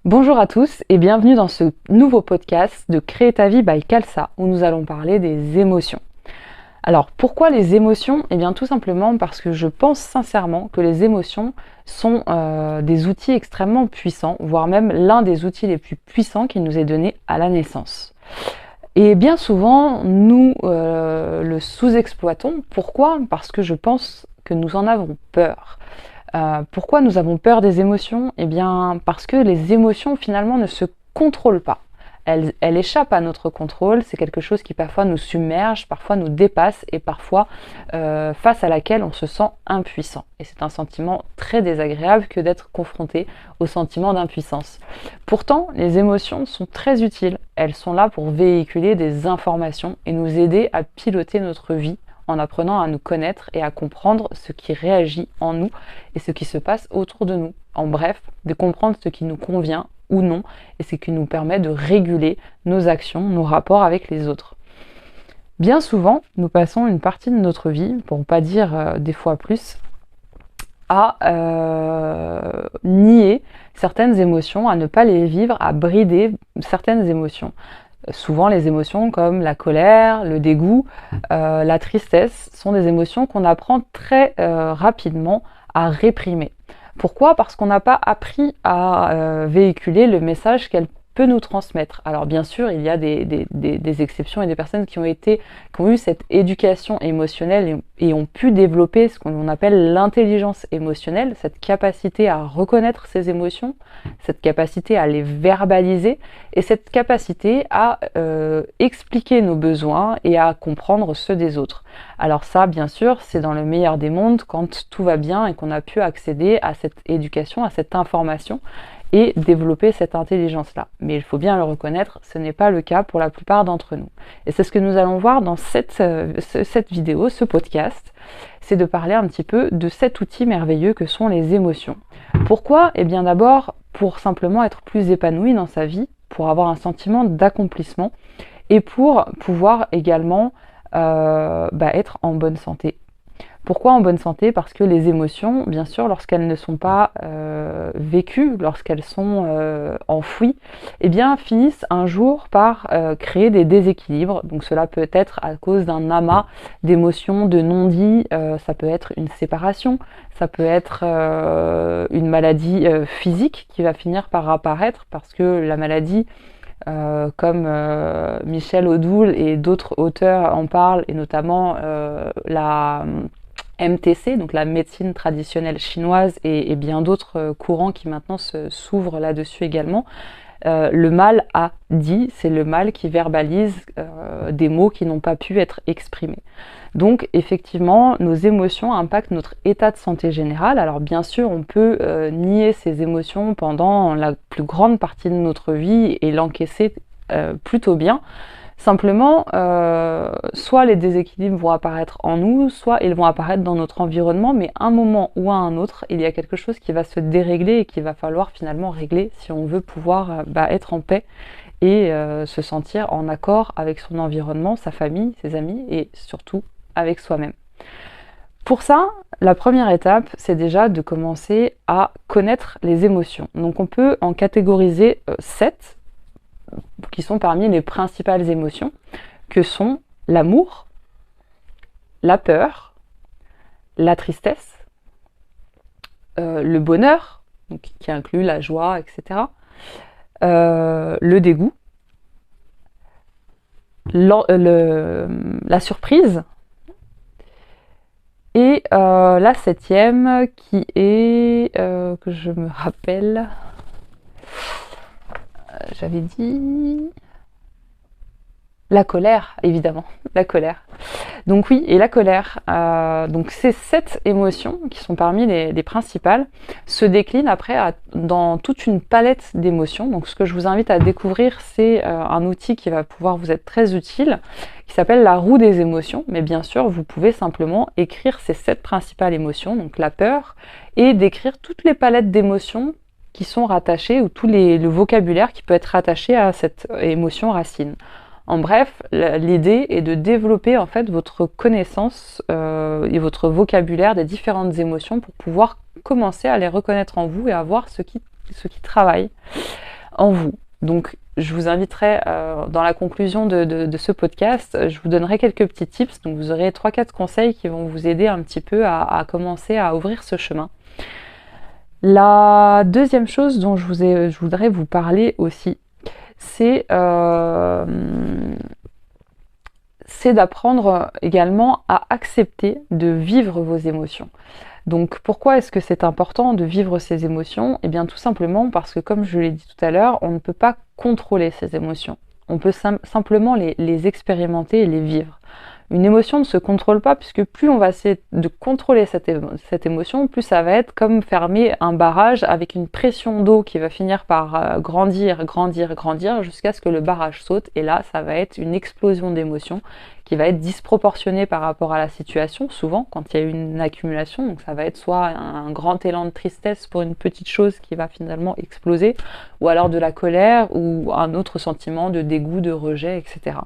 Bonjour à tous et bienvenue dans ce nouveau podcast de Créer ta vie by Kalsa où nous allons parler des émotions. Alors pourquoi les émotions? Eh bien tout simplement parce que je pense sincèrement que les émotions sont des outils extrêmement puissants, voire même l'un des outils les plus puissants qui nous est donné à la naissance. Et bien souvent, nous le sous-exploitons. Pourquoi? Parce que je pense que nous en avons peur. Pourquoi nous avons peur des émotions? Eh bien, parce que les émotions finalement ne se contrôlent pas. Elles échappent à notre contrôle, c'est quelque chose qui parfois nous submerge, parfois nous dépasse et parfois face à laquelle on se sent impuissant. Et c'est un sentiment très désagréable que d'être confronté au sentiment d'impuissance. Pourtant, les émotions sont très utiles. Elles sont là pour véhiculer des informations et nous aider à piloter notre vie en apprenant à nous connaître et à comprendre ce qui réagit en nous et ce qui se passe autour de nous. En bref, de comprendre ce qui nous convient ou non et ce qui nous permet de réguler nos actions, nos rapports avec les autres. Bien souvent, nous passons une partie de notre vie, pour ne pas dire des fois plus, à nier certaines émotions, à ne pas les vivre, à brider certaines émotions. Souvent, les émotions comme la colère, le dégoût, la tristesse sont des émotions qu'on apprend très rapidement à réprimer. Pourquoi? Parce qu'on n'a pas appris à véhiculer le message qu'elle peut nous transmettre. Alors bien sûr, il y a des exceptions et des personnes qui ont eu cette éducation émotionnelle et ont pu développer ce qu'on appelle l'intelligence émotionnelle, cette capacité à reconnaître ses émotions, cette capacité à les verbaliser et cette capacité à expliquer nos besoins et à comprendre ceux des autres. Alors ça, bien sûr, c'est dans le meilleur des mondes quand tout va bien et qu'on a pu accéder à cette éducation, à cette information et développer cette intelligence-là. Mais il faut bien le reconnaître, ce n'est pas le cas pour la plupart d'entre nous. Et c'est ce que nous allons voir dans cette vidéo, ce podcast, c'est de parler un petit peu de cet outil merveilleux que sont les émotions. Pourquoi? Eh bien d'abord, pour simplement être plus épanoui dans sa vie, pour avoir un sentiment d'accomplissement et pour pouvoir également être en bonne santé. Pourquoi en bonne santé? Parce que les émotions, bien sûr, lorsqu'elles ne sont pas vécues, lorsqu'elles sont enfouies, eh bien, finissent un jour par créer des déséquilibres. Donc cela peut être à cause d'un amas d'émotions, de non-dits, ça peut être une séparation, ça peut être une maladie physique qui va finir par apparaître parce que la maladie, comme Michel Odoul et d'autres auteurs en parlent, et notamment la MTC, donc la médecine traditionnelle chinoise et bien d'autres courants qui maintenant s'ouvrent là-dessus également. Le mal a dit, c'est le mal qui verbalise des mots qui n'ont pas pu être exprimés. Donc effectivement, nos émotions impactent notre état de santé général. Alors bien sûr, on peut nier ces émotions pendant la plus grande partie de notre vie et l'encaisser plutôt bien. Simplement, soit les déséquilibres vont apparaître en nous, soit ils vont apparaître dans notre environnement, mais à un moment ou à un autre, il y a quelque chose qui va se dérégler et qu'il va falloir finalement régler si on veut pouvoir être en paix et se sentir en accord avec son environnement, sa famille, ses amis et surtout avec soi-même. Pour ça, la première étape, c'est déjà de commencer à connaître les émotions. Donc on peut en catégoriser 7 qui sont parmi les principales émotions, que sont l'amour, la peur, la tristesse, le bonheur, donc qui inclut la joie, etc., le dégoût, la surprise, et la 7e qui est, que je me rappelle, j'avais dit la colère, évidemment, la colère. Donc oui, et la colère, donc ces 7 émotions qui sont parmi les principales se déclinent après dans toute une palette d'émotions. Donc ce que je vous invite à découvrir, c'est un outil qui va pouvoir vous être très utile, qui s'appelle la roue des émotions. Mais bien sûr, vous pouvez simplement écrire ces 7 principales émotions, donc la peur, et décrire toutes les palettes d'émotions qui sont rattachés ou le vocabulaire qui peut être rattaché à cette émotion racine. En bref, l'idée est de développer en fait votre connaissance et votre vocabulaire des différentes émotions pour pouvoir commencer à les reconnaître en vous et à voir ce qui travaille. en vous. Donc, je vous inviterai, dans la conclusion de ce podcast, je vous donnerai quelques petits tips. Donc, vous aurez 3-4 conseils qui vont vous aider un petit peu à commencer à ouvrir ce chemin. La deuxième chose dont je voudrais vous parler aussi, c'est d'apprendre également à accepter de vivre vos émotions. Donc pourquoi est-ce que c'est important de vivre ces émotions? Eh bien tout simplement parce que, comme je l'ai dit tout à l'heure, on ne peut pas contrôler ces émotions. On peut simplement les expérimenter et les vivre. Une émotion ne se contrôle pas, puisque plus on va essayer de contrôler cette émotion, plus ça va être comme fermer un barrage avec une pression d'eau qui va finir par grandir jusqu'à ce que le barrage saute. Et là, ça va être une explosion d'émotions qui va être disproportionnée par rapport à la situation, souvent quand il y a une accumulation. Donc ça va être soit un grand élan de tristesse pour une petite chose qui va finalement exploser, ou alors de la colère ou un autre sentiment de dégoût, de rejet, etc.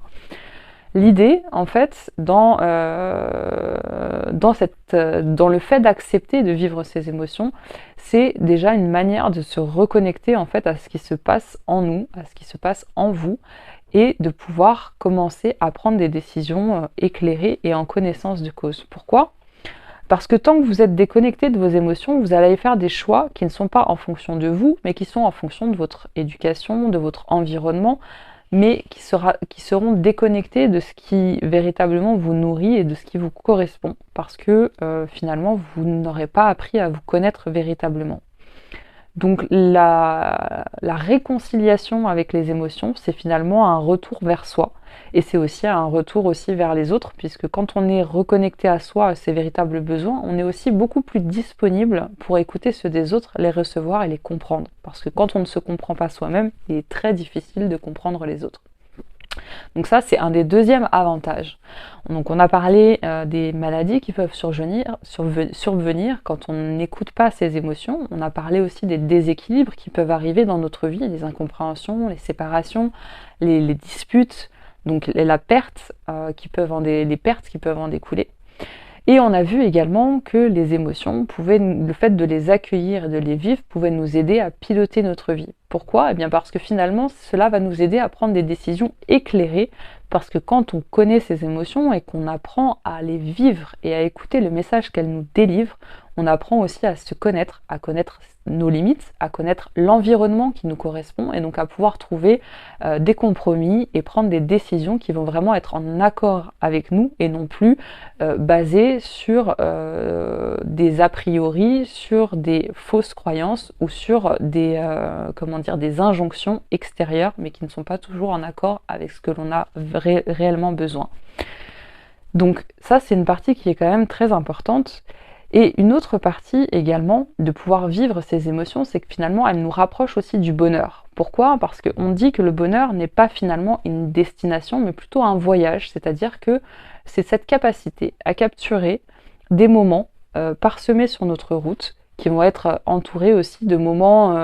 L'idée, en fait, dans le fait d'accepter de vivre ces émotions, c'est déjà une manière de se reconnecter en fait à ce qui se passe en nous, à ce qui se passe en vous, et de pouvoir commencer à prendre des décisions éclairées et en connaissance de cause. Pourquoi ? Parce que tant que vous êtes déconnecté de vos émotions, vous allez faire des choix qui ne sont pas en fonction de vous, mais qui sont en fonction de votre éducation, de votre environnement, mais qui seront déconnectés de ce qui véritablement vous nourrit et de ce qui vous correspond, parce que finalement, vous n'aurez pas appris à vous connaître véritablement. Donc la réconciliation avec les émotions, c'est finalement un retour vers soi, et c'est aussi un retour aussi vers les autres, puisque quand on est reconnecté à soi, à ses véritables besoins, on est aussi beaucoup plus disponible pour écouter ceux des autres, les recevoir et les comprendre. Parce que quand on ne se comprend pas soi-même, il est très difficile de comprendre les autres. Donc ça, c'est un des deuxièmes avantages. Donc on a parlé des maladies qui peuvent survenir quand on n'écoute pas ses émotions. On a parlé aussi des déséquilibres qui peuvent arriver dans notre vie, les incompréhensions, les séparations, les disputes, donc les pertes qui peuvent en découler. Et on a vu également que les émotions le fait de les accueillir et de les vivre pouvait nous aider à piloter notre vie. Pourquoi ? Eh bien parce que finalement, cela va nous aider à prendre des décisions éclairées, parce que quand on connaît ces émotions et qu'on apprend à les vivre et à écouter le message qu'elles nous délivrent, on apprend aussi à se connaître, à connaître nos limites, à connaître l'environnement qui nous correspond, et donc à pouvoir trouver des compromis et prendre des décisions qui vont vraiment être en accord avec nous et non plus basées sur des a priori, sur des fausses croyances ou sur des injonctions extérieures, mais qui ne sont pas toujours en accord avec ce que l'on a réellement besoin. Donc ça, c'est une partie qui est quand même très importante. Et une autre partie également de pouvoir vivre ces émotions, c'est que finalement elles nous rapprochent aussi du bonheur. Pourquoi ? Parce qu'on dit que le bonheur n'est pas finalement une destination, mais plutôt un voyage, c'est-à-dire que c'est cette capacité à capturer des moments parsemés sur notre route, qui vont être entourés aussi de moments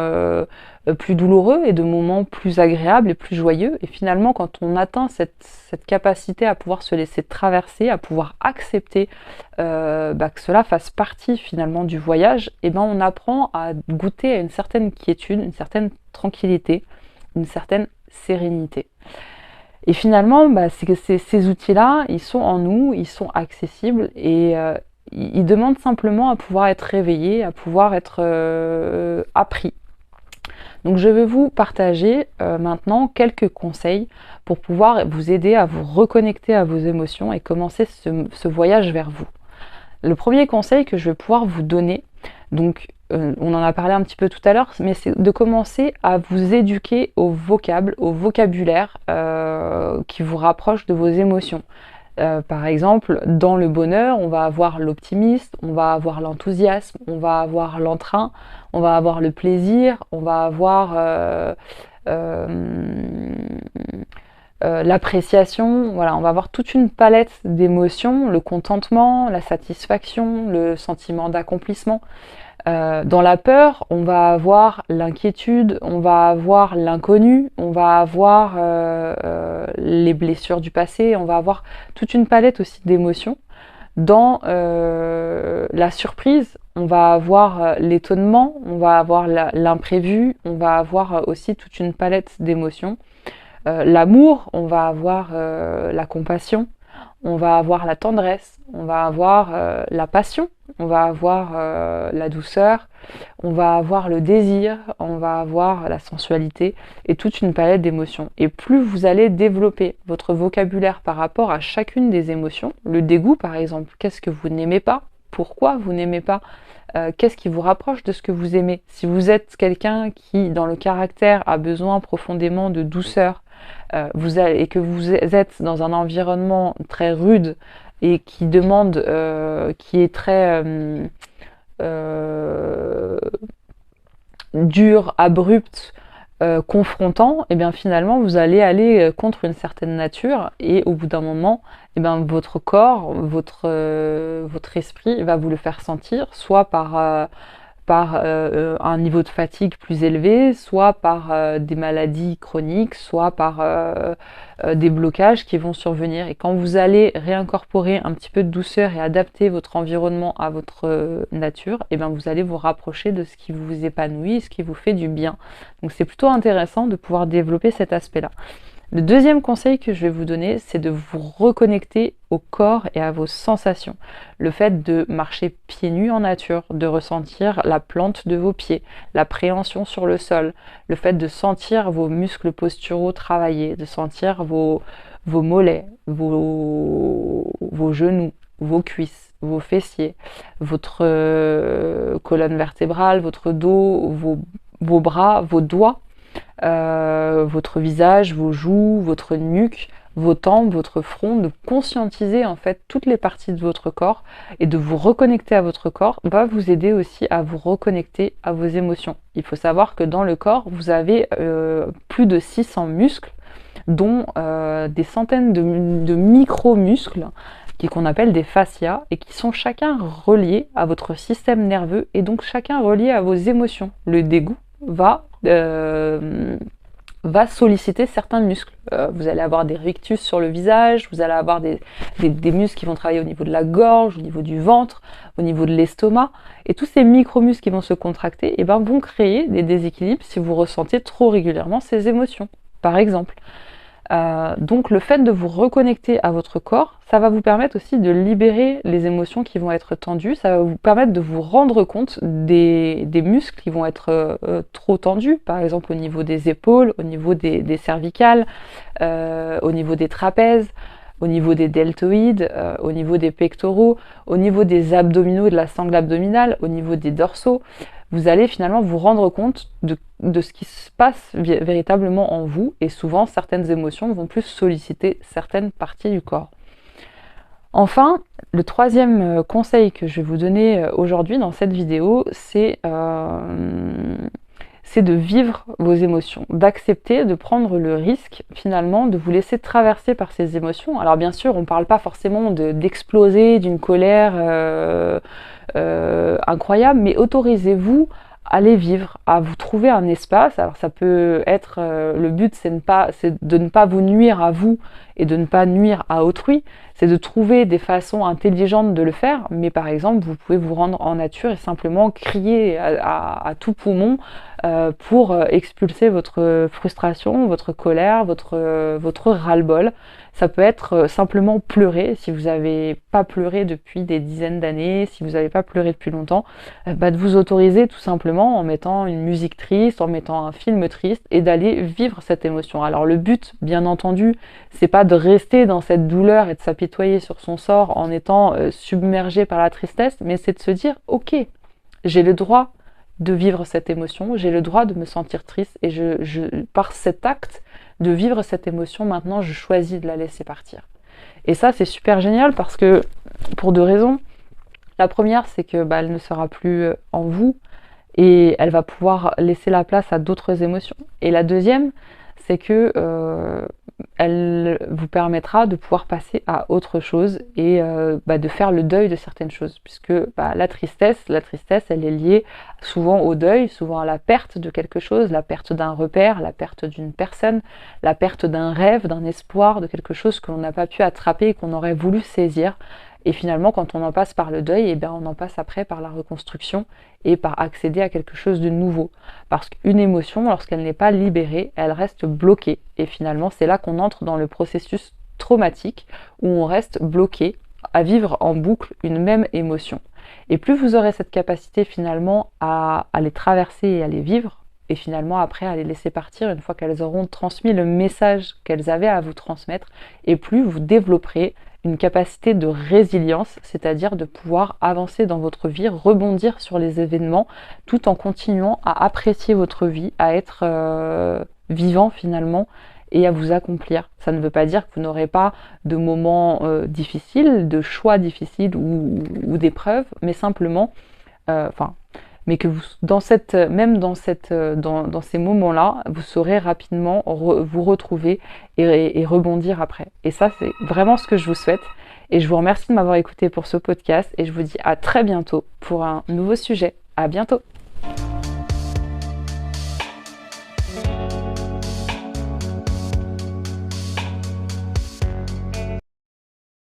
plus douloureux et de moments plus agréables et plus joyeux. Et finalement, quand on atteint cette capacité à pouvoir se laisser traverser, à pouvoir accepter que cela fasse partie finalement du voyage, et on apprend à goûter à une certaine quiétude, une certaine tranquillité, une certaine sérénité. Et finalement, ces outils-là, ils sont en nous, ils sont accessibles, et il demande simplement à pouvoir être réveillé, à pouvoir être appris. Donc je vais vous partager maintenant quelques conseils pour pouvoir vous aider à vous reconnecter à vos émotions et commencer ce voyage vers vous. Le premier conseil que je vais pouvoir vous donner, donc on en a parlé un petit peu tout à l'heure, mais c'est de commencer à vous éduquer au vocabulaire qui vous rapproche de vos émotions. Par exemple, dans le bonheur, on va avoir l'optimisme, on va avoir l'enthousiasme, on va avoir l'entrain, on va avoir le plaisir, on va avoir l'appréciation. Voilà, on va avoir toute une palette d'émotions, le contentement, la satisfaction, le sentiment d'accomplissement. Dans la peur, on va avoir l'inquiétude, on va avoir l'inconnu, on va avoir les blessures du passé, on va avoir toute une palette aussi d'émotions. Dans la surprise, on va avoir l'étonnement, on va avoir l'imprévu, on va avoir aussi toute une palette d'émotions. L'amour, on va avoir la compassion, on va avoir la tendresse, on va avoir la passion, on va avoir la douceur, on va avoir le désir, on va avoir la sensualité et toute une palette d'émotions. Et plus vous allez développer votre vocabulaire par rapport à chacune des émotions, le dégoût par exemple, qu'est-ce que vous n'aimez pas? Pourquoi vous n'aimez pas? Qu'est-ce qui vous rapproche de ce que vous aimez? Si vous êtes quelqu'un qui, dans le caractère, a besoin profondément de douceur, et que vous êtes dans un environnement très rude et qui demande, qui est très dur, abrupt, confrontant, et bien finalement vous allez aller contre une certaine nature et au bout d'un moment, et bien votre corps, votre esprit va vous le faire sentir, soit par un niveau de fatigue plus élevé, soit par des maladies chroniques, soit par des blocages qui vont survenir. Et quand vous allez réincorporer un petit peu de douceur et adapter votre environnement à votre nature, et bien vous allez vous rapprocher de ce qui vous épanouit, ce qui vous fait du bien. Donc c'est plutôt intéressant de pouvoir développer cet aspect-là. Le deuxième conseil que je vais vous donner, c'est de vous reconnecter au corps et à vos sensations. Le fait de marcher pieds nus en nature, de ressentir la plante de vos pieds, la préhension sur le sol, le fait de sentir vos muscles posturaux travailler, de sentir vos mollets, vos genoux, vos cuisses, vos fessiers, votre colonne vertébrale, votre dos, vos bras, vos doigts, votre visage, vos joues, votre nuque, vos tempes, votre front, de conscientiser en fait toutes les parties de votre corps et de vous reconnecter à votre corps va vous aider aussi à vous reconnecter à vos émotions. Il faut savoir que dans le corps, vous avez plus de 600 muscles, dont des centaines de micro-muscles qu'on appelle des fascias et qui sont chacun reliés à votre système nerveux et donc chacun relié à vos émotions. Le dégoût va solliciter certains muscles. Vous allez avoir des rictus sur le visage, vous allez avoir des muscles qui vont travailler au niveau de la gorge, au niveau du ventre, au niveau de l'estomac. Et tous ces micro-muscles qui vont se contracter vont créer des déséquilibres si vous ressentez trop régulièrement ces émotions, par exemple. Donc le fait de vous reconnecter à votre corps, ça va vous permettre aussi de libérer les émotions qui vont être tendues, ça va vous permettre de vous rendre compte des muscles qui vont être trop tendus, par exemple au niveau des épaules, au niveau des cervicales, au niveau des trapèzes, au niveau des deltoïdes, au niveau des pectoraux, au niveau des abdominaux et de la sangle abdominale, au niveau des dorsaux. Vous allez finalement vous rendre compte de ce qui se passe véritablement en vous et souvent certaines émotions vont plus solliciter certaines parties du corps. Enfin, le troisième conseil que je vais vous donner aujourd'hui dans cette vidéo, c'est de vivre vos émotions, d'accepter de prendre le risque finalement de vous laisser traverser par ces émotions. Alors bien sûr, on ne parle pas forcément d'exploser d'une colère incroyable, mais autorisez-vous à les vivre, à vous trouver un espace. Alors ça peut être, le but c'est de ne pas vous nuire à vous et de ne pas nuire à autrui, c'est de trouver des façons intelligentes de le faire, mais par exemple vous pouvez vous rendre en nature et simplement crier à tout poumon pour expulser votre frustration, votre colère, votre ras-le-bol. Ça peut être simplement pleurer, si vous n'avez pas pleuré depuis des dizaines d'années, si vous n'avez pas pleuré depuis longtemps, de vous autoriser tout simplement en mettant une musique triste, en mettant un film triste et d'aller vivre cette émotion. Alors le but, bien entendu, c'est pas de rester dans cette douleur et de s'apitoyer sur son sort en étant submergé par la tristesse, mais c'est de se dire, ok, j'ai le droit de vivre cette émotion, j'ai le droit de me sentir triste et par cet acte de vivre cette émotion, maintenant je choisis de la laisser partir. Et ça c'est super génial parce que pour deux raisons. La première c'est que elle ne sera plus en vous et elle va pouvoir laisser la place à d'autres émotions. Et la deuxième c'est que elle vous permettra de pouvoir passer à autre chose et de faire le deuil de certaines choses, puisque la tristesse elle est liée souvent au deuil, souvent à la perte de quelque chose, la perte d'un repère, la perte d'une personne, la perte d'un rêve, d'un espoir, de quelque chose que l'on n'a pas pu attraper et qu'on aurait voulu saisir. Et finalement, quand on en passe par le deuil, eh bien, on en passe après par la reconstruction et par accéder à quelque chose de nouveau. Parce qu'une émotion, lorsqu'elle n'est pas libérée, elle reste bloquée. Et finalement, c'est là qu'on entre dans le processus traumatique où on reste bloqué à vivre en boucle une même émotion. Et plus vous aurez cette capacité finalement à les traverser et à les vivre, et finalement après à les laisser partir une fois qu'elles auront transmis le message qu'elles avaient à vous transmettre, et plus vous développerez une capacité de résilience, c'est-à-dire de pouvoir avancer dans votre vie, rebondir sur les événements, tout en continuant à apprécier votre vie, à être vivant finalement, et à vous accomplir. Ça ne veut pas dire que vous n'aurez pas de moments difficiles, de choix difficiles ou d'épreuves, mais simplement, mais que vous, dans ces moments-là, vous saurez rapidement vous retrouver et rebondir après. Et ça, c'est vraiment ce que je vous souhaite. Et je vous remercie de m'avoir écouté pour ce podcast et je vous dis à très bientôt pour un nouveau sujet. À bientôt!